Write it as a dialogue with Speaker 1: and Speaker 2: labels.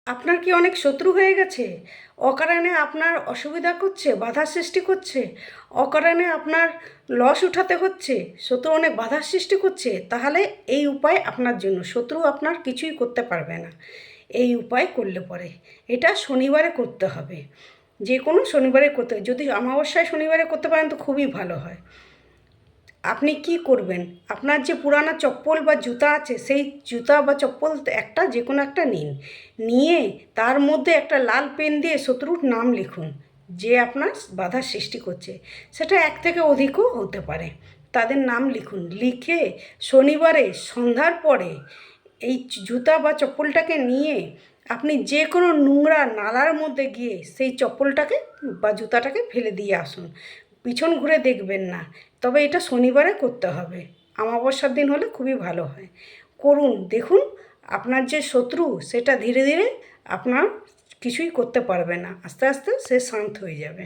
Speaker 1: আপনার কি অনেক শত্রু হয়ে গেছে? অকারণে আপনার অসুবিধা করছে, বাধা সৃষ্টি করছে, অকারণে আপনার লস উঠাতে হচ্ছে, শত্রু অনেক বাধার সৃষ্টি করছে, তাহলে এই উপায় আপনার জন্য। শত্রু আপনার কিছুই করতে পারবে না এই উপায় করলে পরে। এটা শনিবারে করতে হবে, যে কোনো শনিবারে করতে হবে। যদি অমাবস্যায় শনিবারে করতে পারেন তো খুবই ভালো হয়। আপনি কি করবেন, আপনার যে পুরানো চপ্পল বা জুতা আছে, সেই জুতা বা চপ্পল একটা যে কোনো একটা নিন, নিয়ে তার মধ্যে একটা লাল পেন দিয়ে শত্রুর নাম লিখুন যে আপনার বাধার সৃষ্টি করছে। সেটা এক থেকে অধিকও হতে পারে, তাদের নাম লিখুন। লিখে শনিবারে সন্ধ্যার পরে এই জুতা বা চপ্পলটাকে নিয়ে আপনি যে কোনো নোংরা নালার মধ্যে গিয়ে সেই চপ্পলটাকে বা জুতাটাকে ফেলে দিয়ে আসুন। পিছন ঘুরে দেখবেন না। তবে এটা শনিবারে করতে হবে, অমাবস্যার দিন হলে খুবই ভালো হয়। করুন, দেখুন আপনার যে শত্রু সেটা ধীরে ধীরে আপনার কিছুই করতে পারবে না, আস্তে আস্তে সে শান্ত হয়ে যাবে।